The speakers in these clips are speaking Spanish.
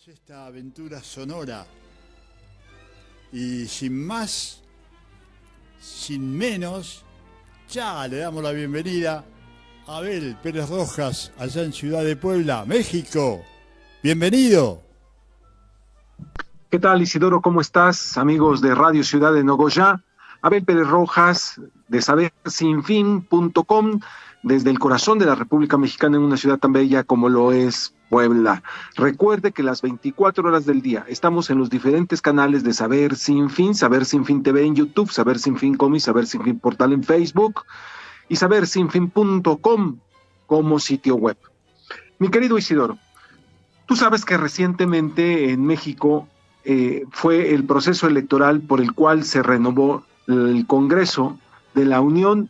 Esta aventura sonora y sin más, sin menos, ya le damos la bienvenida a Abel Pérez Rojas, allá en Ciudad de Puebla, México. Bienvenido. ¿Qué tal, Isidoro? ¿Cómo estás? Amigos de Radio Ciudad de Nogoyá, Abel Pérez Rojas de sabersinfin.com, desde el corazón de la República Mexicana, en una ciudad tan bella como lo es Puebla. Recuerde que las 24 horas del día estamos en los diferentes canales de Saber Sin Fin TV en YouTube, Saber Sin Fin Comics, Saber Sin Fin Portal en Facebook y sabersinfin.com como sitio web. Mi querido Isidoro, tú sabes que recientemente en México fue el proceso electoral por el cual se renovó el Congreso de la Unión,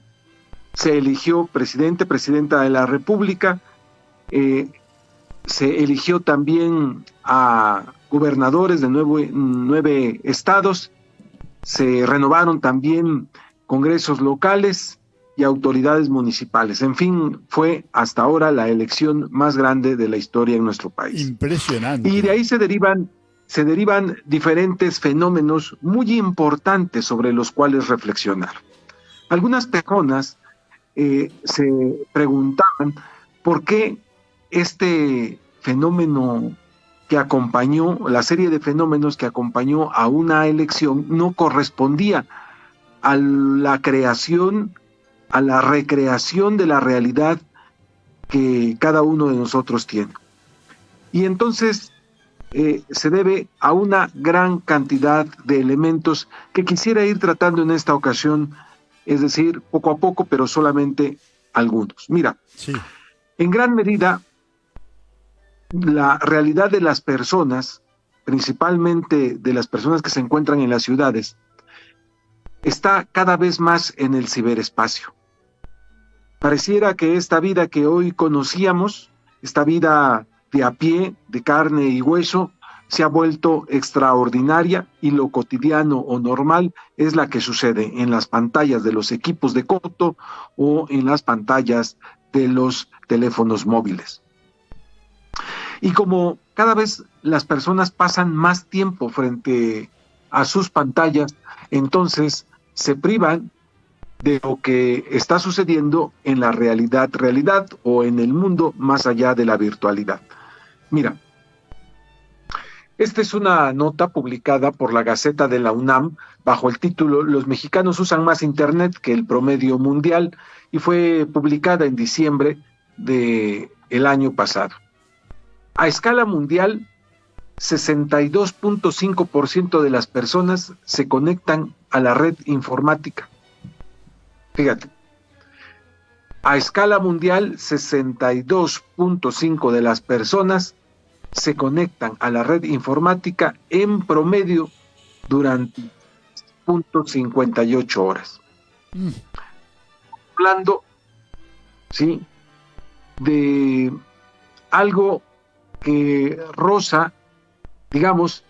se eligió presidente, presidenta de la República, se eligió también a gobernadores de nueve estados, se renovaron también congresos locales y autoridades municipales. En fin, fue hasta ahora la elección más grande de la historia en nuestro país. Impresionante. Y de ahí se derivan diferentes fenómenos muy importantes sobre los cuales reflexionar. Algunas personas se preguntaban por qué este fenómeno que acompañó, la serie de fenómenos que acompañó a una elección no correspondía a la creación, a la recreación de la realidad que cada uno de nosotros tiene. Y entonces se debe a una gran cantidad de elementos que quisiera ir tratando en esta ocasión, es decir, poco a poco, pero solamente algunos. Mira, sí. En gran medida, la realidad de las personas, principalmente de las personas que se encuentran en las ciudades, está cada vez más en el ciberespacio. Pareciera que esta vida que hoy conocíamos, esta vida de a pie, de carne y hueso, se ha vuelto extraordinaria y lo cotidiano o normal es la que sucede en las pantallas de los equipos de cómputo o en las pantallas de los teléfonos móviles. Y como cada vez las personas pasan más tiempo frente a sus pantallas, entonces se privan de lo que está sucediendo en la realidad o en el mundo más allá de la virtualidad. Mira, esta es una nota publicada por la Gaceta de la UNAM bajo el título "Los mexicanos usan más Internet que el promedio mundial", y fue publicada en diciembre del año pasado. A escala mundial, 62.5% de las personas se conectan a la red informática. Fíjate, a escala mundial, 62.5% de las personas se conectan a la red informática en promedio durante 58 horas. Hablando, ¿sí?, de algo que roza, digamos,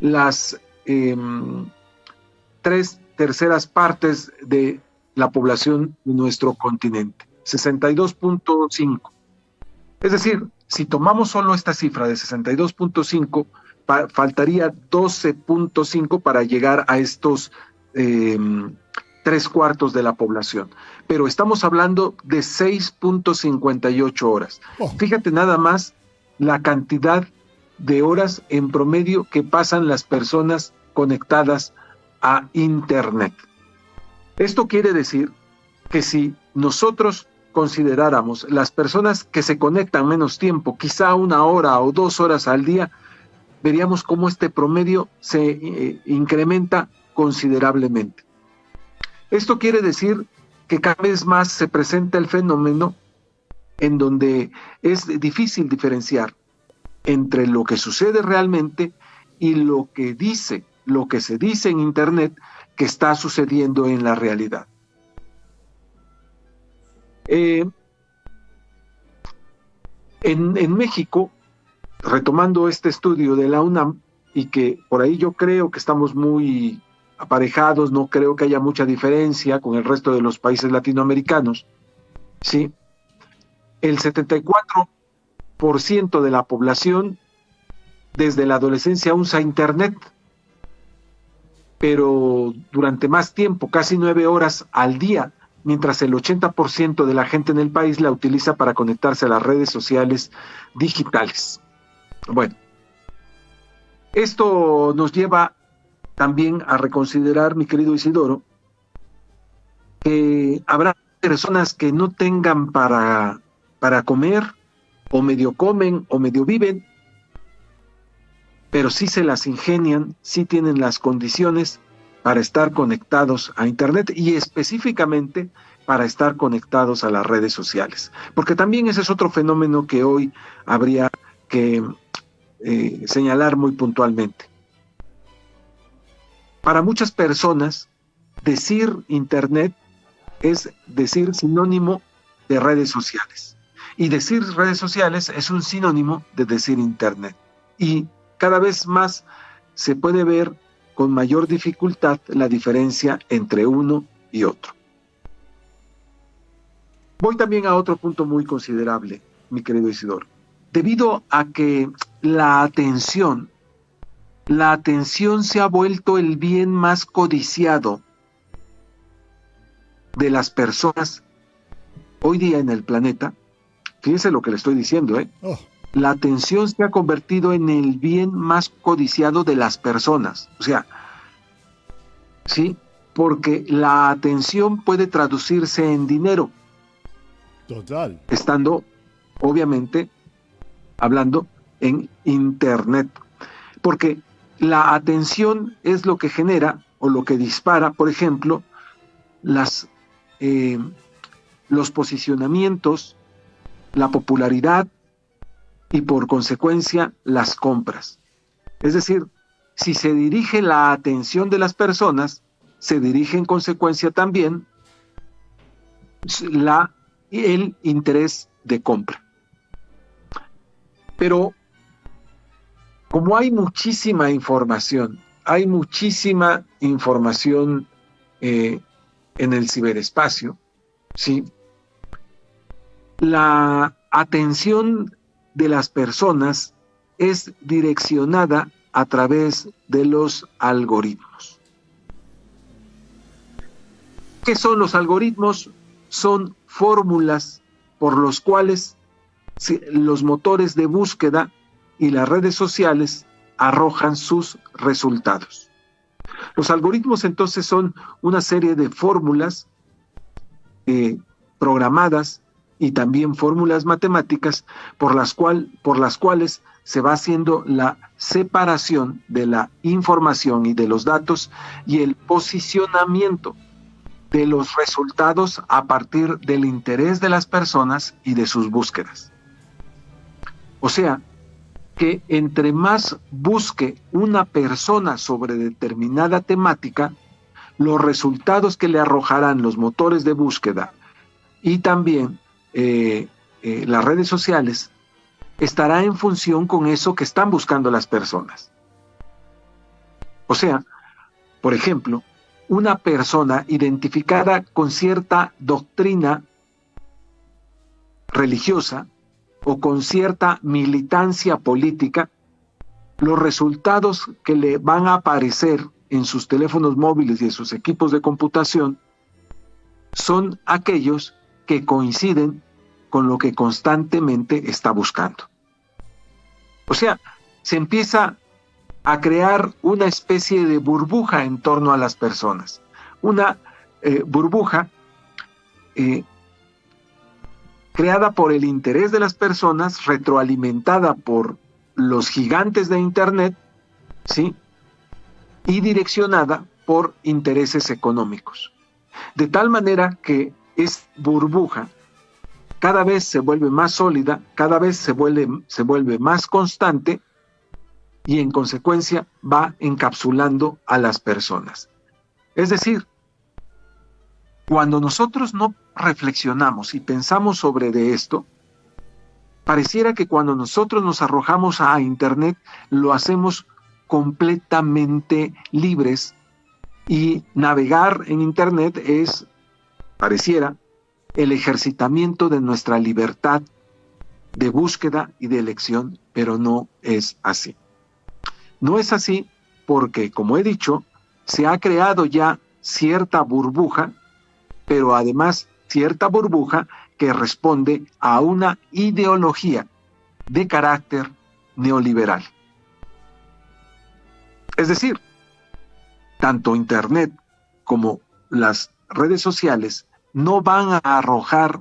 las 3/3 partes de la población de nuestro continente, 62.5. Es decir, si tomamos solo esta cifra de 62.5, faltaría 12.5 para llegar a estos 3/4 de la población. Pero estamos hablando de 6.58 horas. Fíjate nada más la cantidad de horas en promedio que pasan las personas conectadas a Internet. Esto quiere decir que si nosotros consideráramos las personas que se conectan menos tiempo, quizá 1 hora o 2 horas al día, veríamos cómo este promedio se incrementa considerablemente. Esto quiere decir que cada vez más se presenta el fenómeno en donde es difícil diferenciar entre lo que sucede realmente y lo que se dice en Internet que está sucediendo en la realidad. En México, retomando este estudio de la UNAM, y que por ahí yo creo que estamos muy aparejados, no creo que haya mucha diferencia con el resto de los países latinoamericanos, ¿sí? El 74% de la población desde la adolescencia usa Internet, pero durante más tiempo, casi 9 horas al día, mientras el 80% de la gente en el país la utiliza para conectarse a las redes sociales digitales. Bueno, esto nos lleva también a reconsiderar, mi querido Isidoro, que habrá personas que no tengan para comer, o medio comen, o medio viven, pero sí se las ingenian, sí tienen las condiciones para estar conectados a Internet y específicamente para estar conectados a las redes sociales. Porque también ese es otro fenómeno que hoy habría que señalar muy puntualmente. Para muchas personas, decir Internet es decir sinónimo de redes sociales. Y decir redes sociales es un sinónimo de decir Internet. Y cada vez más se puede ver con mayor dificultad la diferencia entre uno y otro. Voy también a otro punto muy considerable, mi querido Isidoro. Debido a que la atención se ha vuelto el bien más codiciado de las personas hoy día en el planeta. Fíjense lo que le estoy diciendo, Oh, La atención se ha convertido en el bien más codiciado de las personas. O sea, sí, porque la atención puede traducirse en dinero, total. estando, obviamente, hablando en Internet. Porque la atención es lo que genera o lo que dispara, por ejemplo, los posicionamientos, la popularidad y por consecuencia las compras. Es decir, si se dirige la atención de las personas, se dirige en consecuencia también el interés de compra. Pero como hay muchísima información en el ciberespacio, ¿sí? La atención de las personas es direccionada a través de los algoritmos. ¿Qué son los algoritmos? Son fórmulas por los cuales los motores de búsqueda y las redes sociales arrojan sus resultados. Los algoritmos entonces son una serie de fórmulas programadas y también fórmulas matemáticas por las cuales se va haciendo la separación de la información y de los datos y el posicionamiento de los resultados a partir del interés de las personas y de sus búsquedas. O sea, que entre más busque una persona sobre determinada temática, los resultados que le arrojarán los motores de búsqueda y también las redes sociales estará en función con eso que están buscando las personas. O sea, por ejemplo, una persona identificada con cierta doctrina religiosa o con cierta militancia política, los resultados que le van a aparecer en sus teléfonos móviles y en sus equipos de computación son aquellos que coinciden con lo que constantemente está buscando. O sea, se empieza a crear una especie de burbuja en torno a las personas. Una burbuja creada por el interés de las personas, retroalimentada por los gigantes de Internet, ¿sí? Y direccionada por intereses económicos. De tal manera que esta burbuja cada vez se vuelve más sólida, cada vez se vuelve más constante y en consecuencia va encapsulando a las personas. Es decir, cuando nosotros no reflexionamos y pensamos sobre de esto, pareciera que cuando nosotros nos arrojamos a Internet lo hacemos completamente libres y navegar en Internet es, pareciera, el ejercitamiento de nuestra libertad de búsqueda y de elección, pero no es así. No es así porque, como he dicho, se ha creado ya cierta burbuja, pero además cierta burbuja que responde a una ideología de carácter neoliberal. Es decir, tanto Internet como las redes sociales no van a arrojar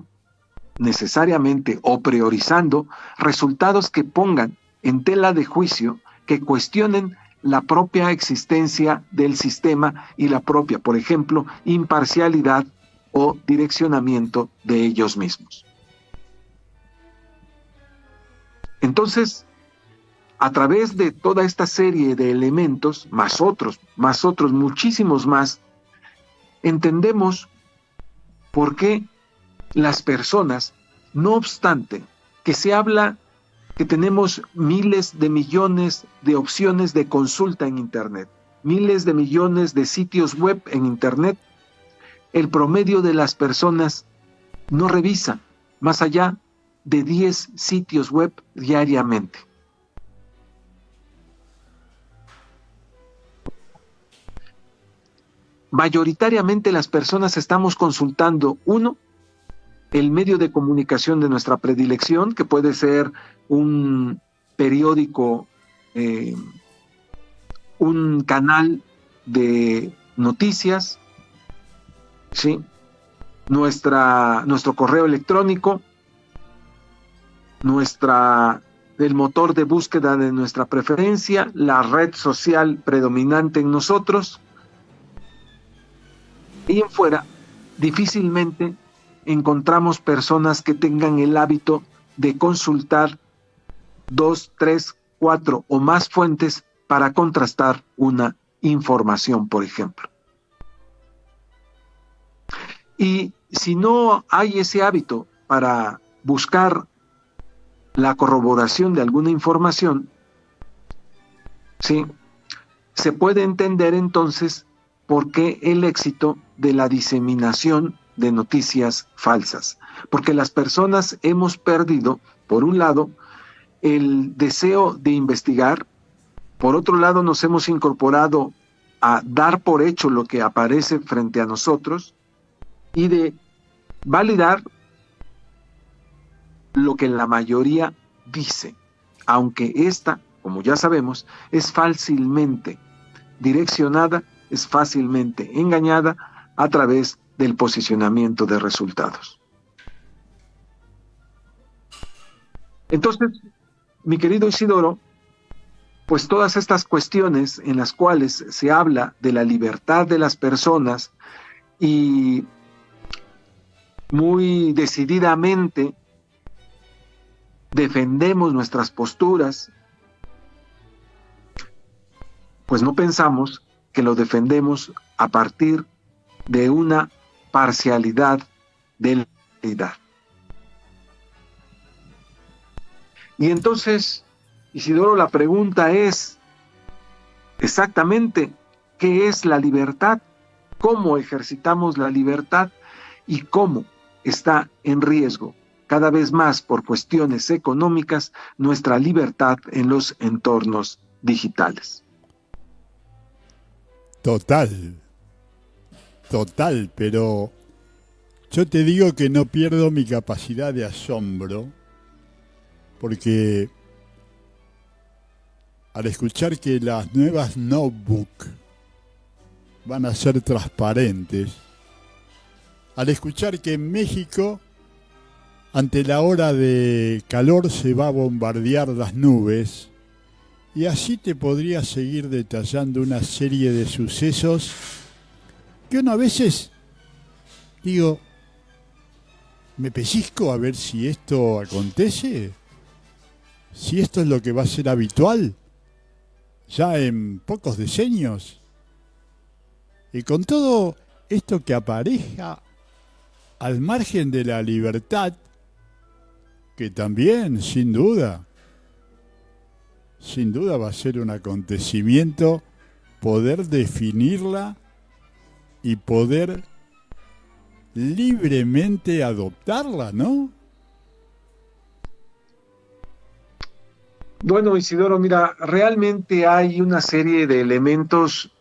necesariamente o priorizando resultados que pongan en tela de juicio, que cuestionen la propia existencia del sistema y la propia, por ejemplo, imparcialidad o direccionamiento de ellos mismos. Entonces, a través de toda esta serie de elementos, más otros, muchísimos más, entendemos por qué las personas, no obstante que se habla que tenemos miles de millones de opciones de consulta en Internet, miles de millones de sitios web en Internet, el promedio de las personas no revisa más allá de 10 sitios web diariamente. Mayoritariamente las personas estamos consultando, uno, el medio de comunicación de nuestra predilección, que puede ser un periódico, un canal de noticias, ¿sí? Nuestro correo electrónico, el motor de búsqueda de nuestra preferencia, la red social predominante en nosotros. Y en fuera, difícilmente encontramos personas que tengan el hábito de consultar 2, 3, 4 o más fuentes para contrastar una información, por ejemplo. Y si no hay ese hábito para buscar la corroboración de alguna información, ¿sí?, se puede entender entonces por qué el éxito de la diseminación de noticias falsas. Porque las personas hemos perdido, por un lado, el deseo de investigar, por otro lado nos hemos incorporado a dar por hecho lo que aparece frente a nosotros y de validar lo que la mayoría dice, aunque esta, como ya sabemos, es fácilmente direccionada, es fácilmente engañada a través del posicionamiento de resultados. Entonces, mi querido Isidoro, pues todas estas cuestiones en las cuales se habla de la libertad de las personas y muy decididamente defendemos nuestras posturas, pues no pensamos que lo defendemos a partir de una parcialidad de la realidad. Y entonces, Isidoro, la pregunta es exactamente ¿qué es la libertad? ¿Cómo ejercitamos la libertad? ¿Y cómo está en riesgo cada vez más por cuestiones económicas nuestra libertad en los entornos digitales? Total, pero yo te digo que no pierdo mi capacidad de asombro, porque al escuchar que las nuevas notebook van a ser transparentes, al escuchar que en México, ante la hora de calor, se va a bombardear las nubes, y así te podría seguir detallando una serie de sucesos que uno a veces, digo, me pellizco a ver si esto acontece, si esto es lo que va a ser habitual ya en pocos decenios. Y con todo esto que apareja al margen de la libertad, que también, sin duda va a ser un acontecimiento poder definirla y poder libremente adoptarla, ¿no? Bueno, Isidoro, mira, realmente hay una serie de elementos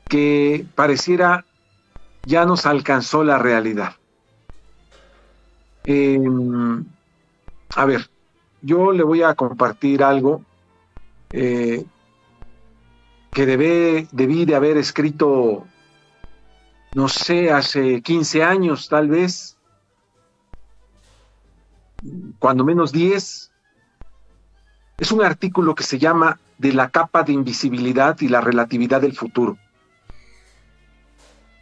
que pareciera ya nos alcanzó la realidad. Eh, a ver, yo le voy a compartir algo eh, que debí de haber escrito, no sé, hace 15 años tal vez, cuando menos 10. Es un artículo que se llama De la capa de invisibilidad y la relatividad del futuro.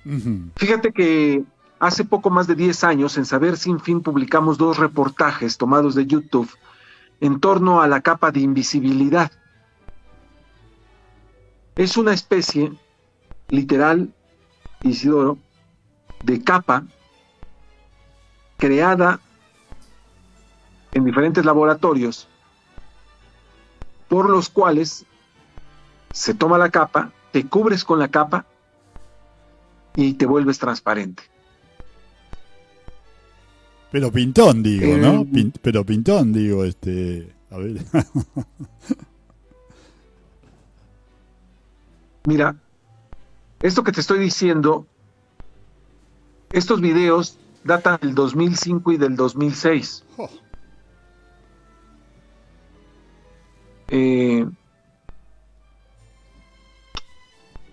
Ujú. Fíjate que hace poco más de 10 años en Saber Sin Fin publicamos 2 reportajes tomados de YouTube en torno a la capa de invisibilidad. Es una especie, literal, Isidoro, de capa creada en diferentes laboratorios por los cuales se toma la capa, te cubres con la capa y te vuelves transparente. Pero pintón, digo, ¿no? Eh, Pero pintón, digo, a ver. Mira, esto que te estoy diciendo, estos videos datan del 2005 y del 2006. Oh, Eh,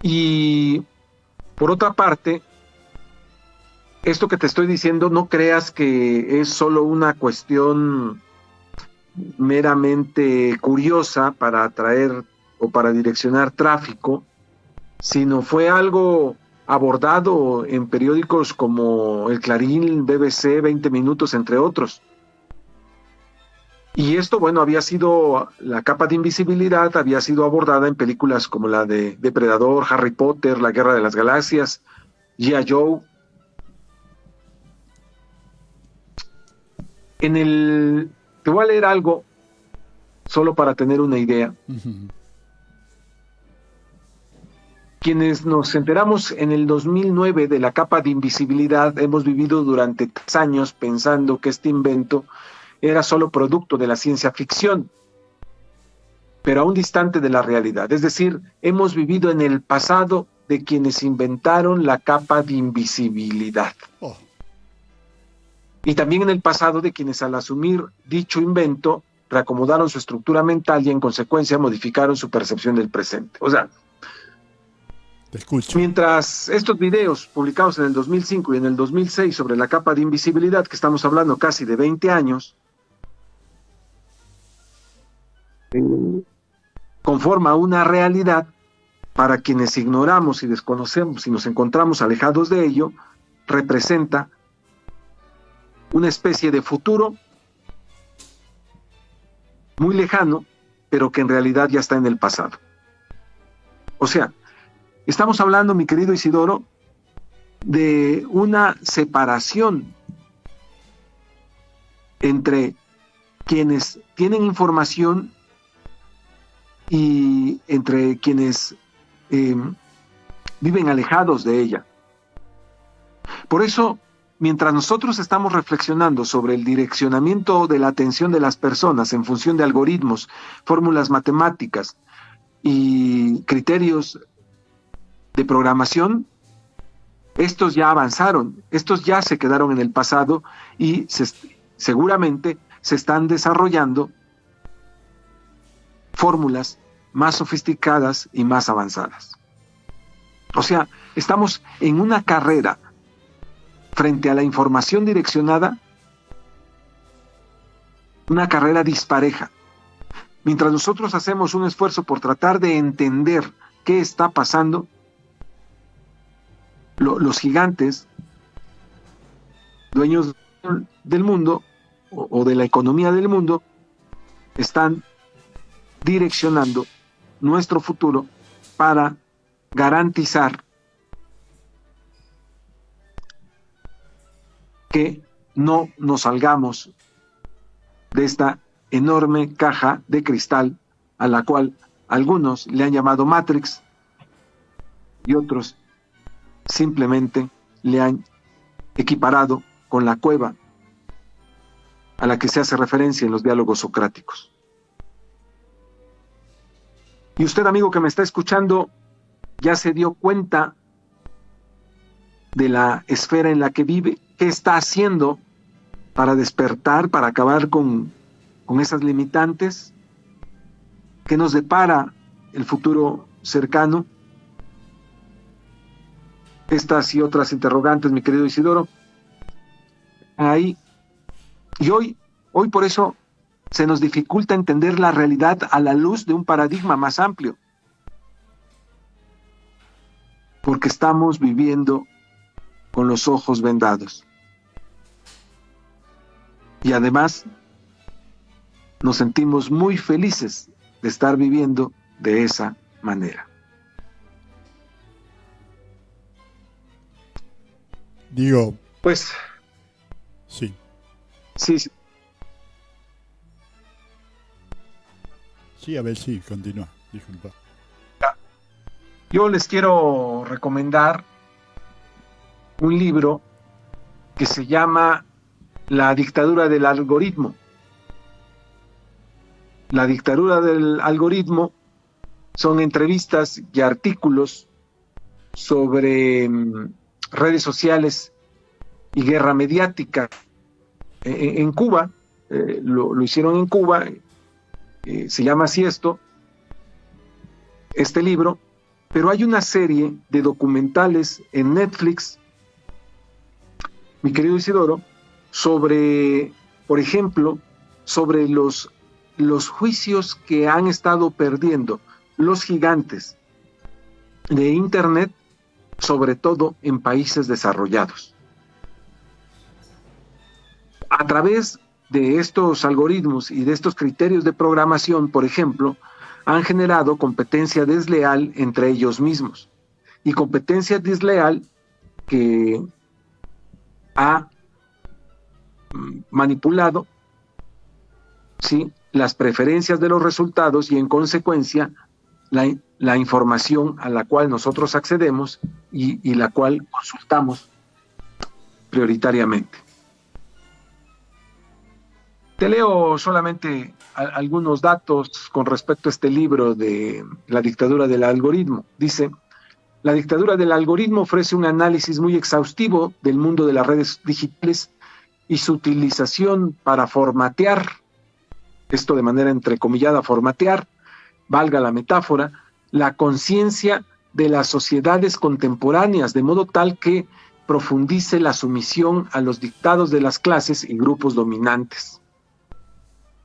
y por otra parte, esto que te estoy diciendo, no creas que es solo una cuestión meramente curiosa para atraer o para direccionar tráfico, sino fue algo abordado en periódicos como El Clarín, BBC, 20 Minutos, entre otros. Y esto, bueno, había sido, la capa de invisibilidad había sido abordada en películas como la de Depredador, Harry Potter, La Guerra de las Galaxias, G.I. Joe. Te voy a leer algo solo para tener una idea. ujú. Quienes nos enteramos en el 2009 de la capa de invisibilidad hemos vivido durante 3 años pensando que este invento era solo producto de la ciencia ficción, pero aún distante de la realidad. Es decir, hemos vivido en el pasado de quienes inventaron la capa de invisibilidad. Oh, Y también en el pasado de quienes al asumir dicho invento reacomodaron su estructura mental y en consecuencia modificaron su percepción del presente. O sea, te escucho. mientras estos videos publicados en el 2005 y en el 2006 sobre la capa de invisibilidad, que estamos hablando casi de 20 años, conforma una realidad, para quienes ignoramos y desconocemos y nos encontramos alejados de ello, representa una especie de futuro muy lejano, pero que en realidad ya está en el pasado. O sea, estamos hablando, mi querido Isidoro, de una separación entre quienes tienen información y entre quienes viven alejados de ella. Por eso, mientras nosotros estamos reflexionando sobre el direccionamiento de la atención de las personas en función de algoritmos, fórmulas matemáticas y criterios de programación, estos ya avanzaron, estos ya se quedaron en el pasado y seguramente se están desarrollando fórmulas más sofisticadas y más avanzadas. O sea, estamos en una carrera frente a la información direccionada, una carrera dispareja. Mientras nosotros hacemos un esfuerzo por tratar de entender qué está pasando, los gigantes, dueños del mundo o de la economía del mundo, están direccionando nuestro futuro para garantizar que no nos salgamos de esta enorme caja de cristal a la cual algunos le han llamado Matrix y otros simplemente le han equiparado con la cueva a la que se hace referencia en los diálogos socráticos. Y usted, amigo que me está escuchando, ya se dio cuenta de la esfera en la que vive, qué está haciendo para despertar, para acabar con esas limitantes, qué nos depara el futuro cercano. Estas y otras interrogantes, mi querido Isidoro, ahí. Y hoy por eso se nos dificulta entender la realidad a la luz de un paradigma más amplio, porque estamos viviendo con los ojos vendados. Y además nos sentimos muy felices de estar viviendo de esa manera. Digo, Pues sí. sí, Sí, a ver, sí, continúa. Disculpa. yo les quiero recomendar un libro que se llama La dictadura del algoritmo. La dictadura del algoritmo son entrevistas y artículos sobre redes sociales y guerra mediática. En Cuba, lo hicieron en Cuba, se llama así este libro, pero hay una serie de documentales en Netflix, mi querido Isidoro, sobre, por ejemplo, sobre los juicios que han estado perdiendo los gigantes de Internet, sobre todo en países desarrollados. A través de estos algoritmos y de estos criterios de programación, por ejemplo, han generado competencia desleal entre ellos mismos. Y competencia desleal que ha manipulado, ¿sí?, las preferencias de los resultados y en consecuencia la información a la cual nosotros accedemos y la cual consultamos prioritariamente. Te leo solamente algunos datos con respecto a este libro de La dictadura del algoritmo. Dice: la dictadura del algoritmo ofrece un análisis muy exhaustivo del mundo de las redes digitales y su utilización para formatear, esto de manera entrecomillada, formatear, valga la metáfora, la conciencia de las sociedades contemporáneas, de modo tal que profundice la sumisión a los dictados de las clases y grupos dominantes.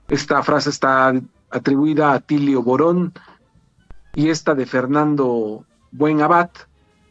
Esta frase está atribuida a Atilio Borón, y esta de Fernando Buenabad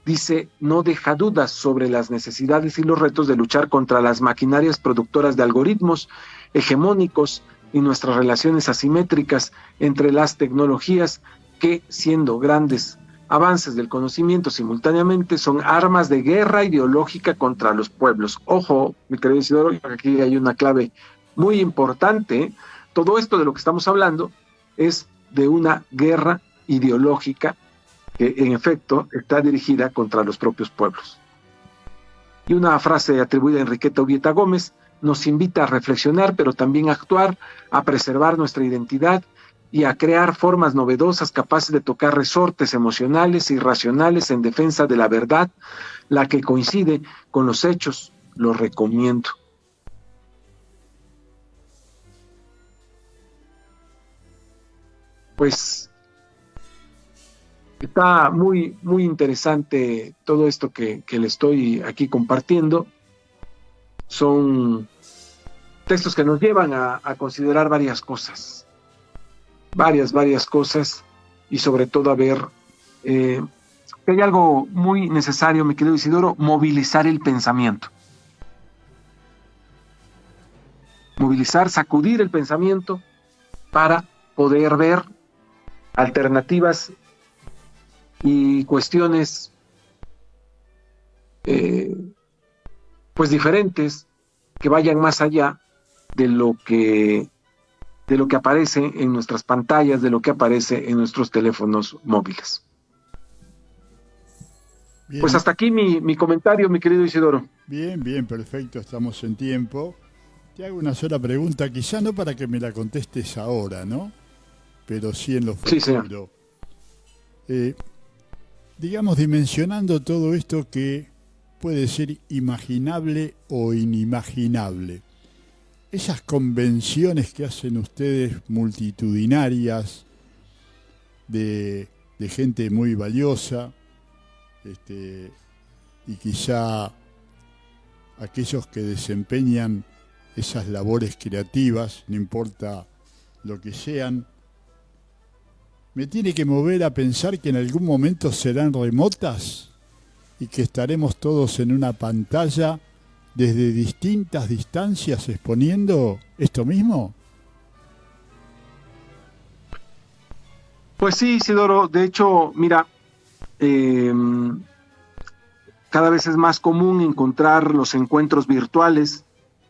dice: no deja dudas sobre las necesidades y los retos de luchar contra las maquinarias productoras de algoritmos hegemónicos y nuestras relaciones asimétricas entre las tecnologías que, siendo grandes avances del conocimiento simultáneamente, son armas de guerra ideológica contra los pueblos. Ojo, mi querido Isidoro, aquí hay una clave muy importante. Todo esto de lo que estamos hablando es de una guerra ideológica que en efecto está dirigida contra los propios pueblos. Y una frase atribuida a Enriqueta Ubieta Gómez nos invita a reflexionar, pero también a actuar, a preservar nuestra identidad y a crear formas novedosas capaces de tocar resortes emocionales y racionales en defensa de la verdad, la que coincide con los hechos. Lo recomiendo. Pues está muy, muy interesante todo esto que le estoy aquí compartiendo. Son textos que nos llevan a considerar varias cosas, varias cosas, y sobre todo a ver que hay algo muy necesario, mi querido Isidoro: movilizar el pensamiento. Movilizar, sacudir el pensamiento para poder ver alternativas y cuestiones pues diferentes, que vayan más allá de lo que aparece en nuestras pantallas, de lo que aparece en nuestros teléfonos móviles. Bien. Pues hasta aquí mi comentario, mi querido Isidoro. Bien, perfecto, estamos en tiempo. Te hago una sola pregunta, quizá no para que me la contestes ahora, ¿no? Pero sí en lo futuro. Sí, Eh, digamos, dimensionando todo esto que puede ser imaginable o inimaginable. Esas convenciones que hacen ustedes multitudinarias de gente muy valiosa, y quizá aquellos que desempeñan esas labores creativas, no importa lo que sean, me tiene que mover a pensar que en algún momento serán remotas y que estaremos todos en una pantalla desde distintas distancias exponiendo esto mismo. Pues sí, Isidoro, de hecho, mira, cada vez es más común encontrar los encuentros virtuales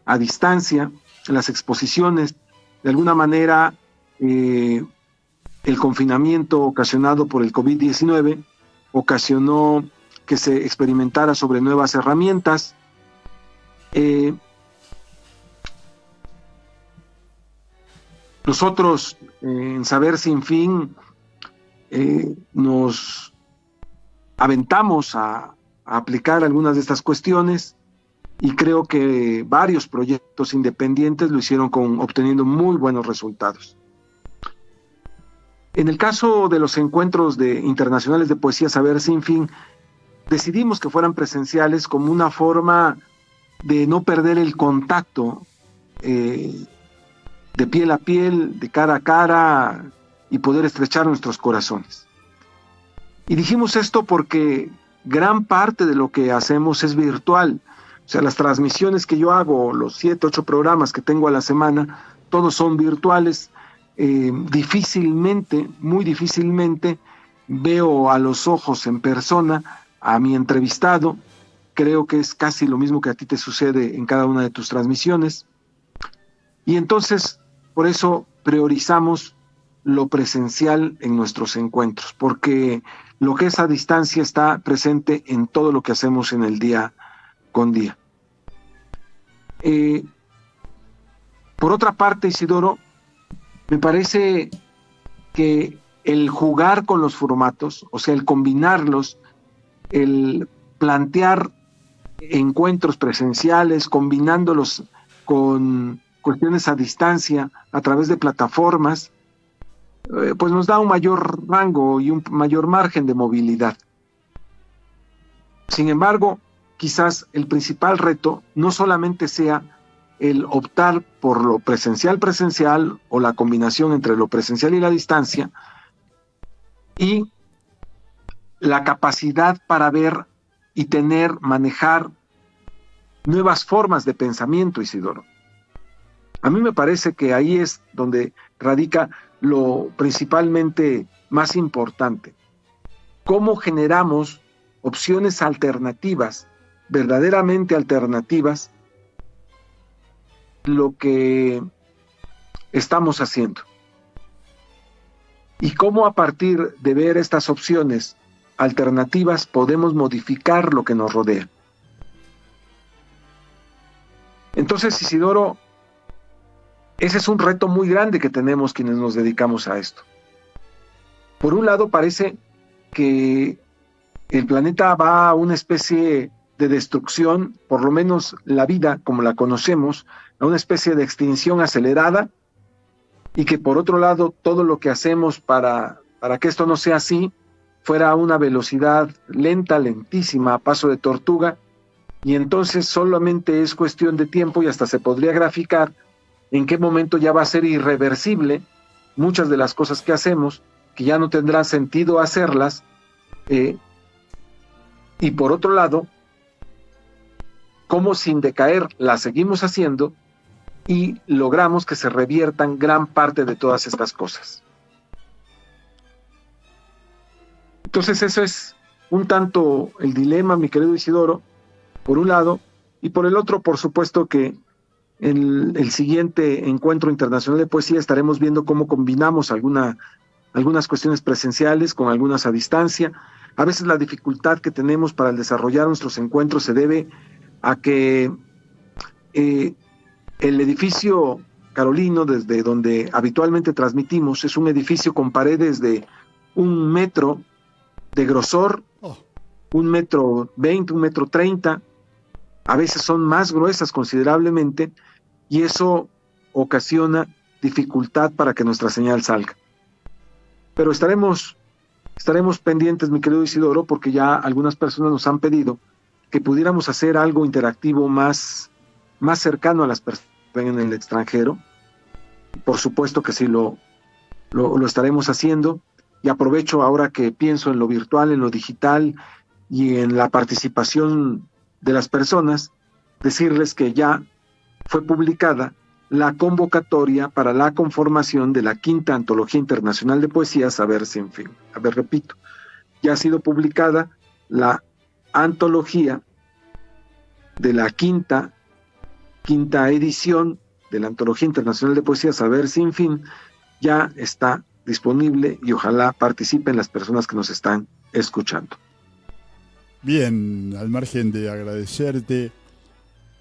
a distancia, las exposiciones. De alguna manera, el confinamiento ocasionado por el COVID-19 ocasionó que se experimentara sobre nuevas herramientas. Nosotros, en Saber Sin Fin, nos aventamos a aplicar algunas de estas cuestiones y creo que varios proyectos independientes lo hicieron obteniendo muy buenos resultados. En el caso de los encuentros internacionales de poesía Saber Sin Fin, decidimos que fueran presenciales como una forma de no perder el contacto de piel a piel, de cara a cara, y poder estrechar nuestros corazones. Y dijimos esto porque gran parte de lo que hacemos es virtual. O sea, las transmisiones que yo hago, los 7, 8 programas que tengo a la semana, todos son virtuales. Difícilmente, muy difícilmente, veo a los ojos en persona a mi entrevistado. Creo que es casi lo mismo que a ti te sucede en cada una de tus transmisiones. Y entonces, por eso priorizamos lo presencial en nuestros encuentros, porque lo que es a distancia está presente en todo lo que hacemos en el día con día. Por otra parte, Isidoro, me parece que el jugar con los formatos, o sea, el combinarlos, el plantear encuentros presenciales, combinándolos con cuestiones a distancia a través de plataformas, pues nos da un mayor rango y un mayor margen de movilidad. Sin embargo, quizás el principal reto no solamente sea el optar por lo presencial o la combinación entre lo presencial y la distancia, y la capacidad para ver y manejar nuevas formas de pensamiento, Isidoro. A mí me parece que ahí es donde radica lo principalmente más importante. ¿Cómo generamos opciones alternativas, verdaderamente alternativas, lo que estamos haciendo? Y cómo a partir de ver estas opciones alternativas podemos modificar lo que nos rodea. Entonces, Isidoro, ese es un reto muy grande que tenemos quienes nos dedicamos a esto. Por un lado, parece que el planeta va a una especie de destrucción, por lo menos la vida como la conocemos, a una especie de extinción acelerada, y que por otro lado, todo lo que hacemos para que esto no sea así, fuera a una velocidad lenta, lentísima, a paso de tortuga, y entonces solamente es cuestión de tiempo y hasta se podría graficar en qué momento ya va a ser irreversible muchas de las cosas que hacemos, que ya no tendrá sentido hacerlas, y por otro lado, cómo sin decaer las seguimos haciendo y logramos que se reviertan gran parte de todas estas cosas. Entonces eso es un tanto el dilema, mi querido Isidoro, por un lado, y por el otro, por supuesto que en el siguiente encuentro internacional de poesía estaremos viendo cómo combinamos algunas cuestiones presenciales con algunas a distancia. A veces la dificultad que tenemos para desarrollar nuestros encuentros se debe a que el edificio carolino, desde donde habitualmente transmitimos, es un edificio con paredes de 1 metro de grosor, Oh, 1,20 m, 1,30 m, a veces son más gruesas considerablemente, y eso ocasiona dificultad para que nuestra señal salga. Pero estaremos pendientes, mi querido Isidoro, porque ya algunas personas nos han pedido que pudiéramos hacer algo interactivo más cercano a las personas que ven en el extranjero. Por supuesto que sí lo estaremos haciendo, y aprovecho ahora que pienso en lo virtual, en lo digital y en la participación de las personas, decirles que ya fue publicada la convocatoria para la conformación de la quinta Antología Internacional de Poesía Saber Sin Fin. A ver, repito, ya ha sido publicada la antología de la quinta edición de la Antología Internacional de Poesía Saber Sin Fin. Ya está disponible y ojalá participen las personas que nos están escuchando. bien, al margen de agradecerte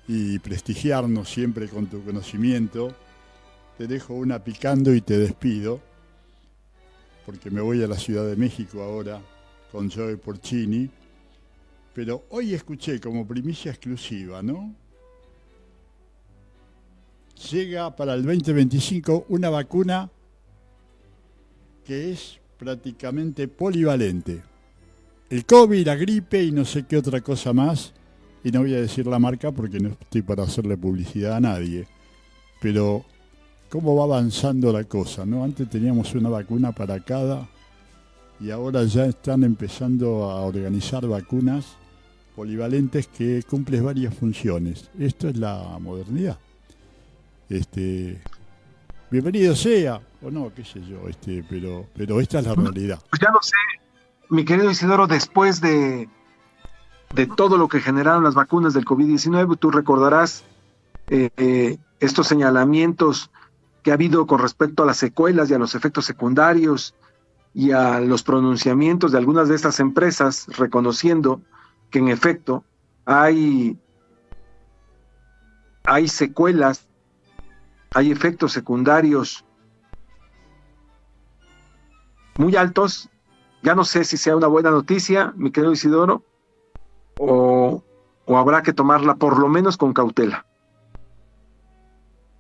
y prestigiarnos siempre con tu conocimiento, te dejo una picando y te despido, porque me voy a la Ciudad de México ahora con Joe Porcini, pero hoy escuché como primicia exclusiva, ¿no? Llega para el 2025 una vacuna que es prácticamente polivalente. El COVID, la gripe y no sé qué otra cosa más. Y no voy a decir la marca porque no estoy para hacerle publicidad a nadie. Pero cómo va avanzando la cosa, ¿no? Antes teníamos una vacuna para cada y ahora ya están empezando a organizar vacunas polivalentes que cumplen varias funciones. Esto es la modernidad. Bienvenido sea, o no, qué sé yo, pero esta es la realidad. Pues ya no sé, mi querido Isidoro, después de todo lo que generaron las vacunas del COVID-19, tú recordarás estos señalamientos que ha habido con respecto a las secuelas y a los efectos secundarios y a los pronunciamientos de algunas de estas empresas reconociendo que en efecto hay secuelas, hay efectos secundarios muy altos. Ya no sé si sea una buena noticia, mi querido Isidoro, o habrá que tomarla por lo menos con cautela.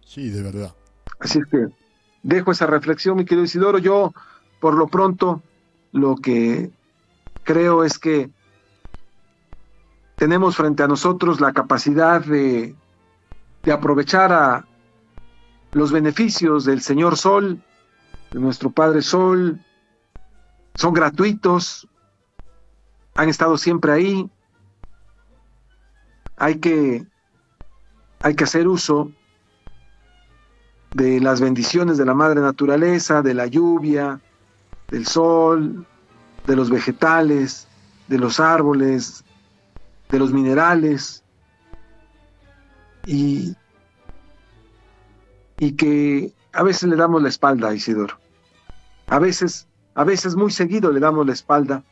Sí, de verdad. Así es que dejo esa reflexión, mi querido Isidoro. Yo, por lo pronto, lo que creo es que tenemos frente a nosotros la capacidad de aprovechar a los beneficios del Señor Sol, de nuestro Padre Sol. Son gratuitos, han estado siempre ahí. Hay que hacer uso de las bendiciones de la madre naturaleza, de la lluvia, del sol, de los vegetales, de los árboles, de los minerales, y que a veces le damos la espalda, Isidoro. A veces muy seguido le damos la espalda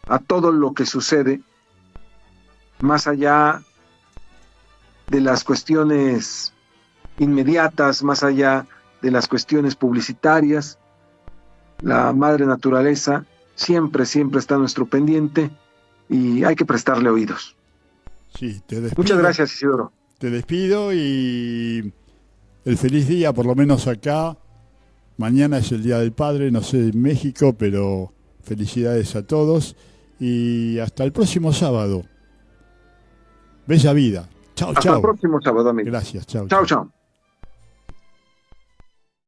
a todo lo que sucede más allá de las cuestiones inmediatas, más allá de las cuestiones publicitarias. La madre naturaleza siempre está a nuestro pendiente y hay que prestarle oídos. Sí, te despido. Muchas gracias, Isidoro. Te despido y el feliz día, por lo menos acá. Mañana es el Día del Padre, no sé en México, pero felicidades a todos y hasta el próximo sábado. Bella vida. Chao, hasta chao. el próximo sábado, amigo. Gracias, chao. Chao, chao.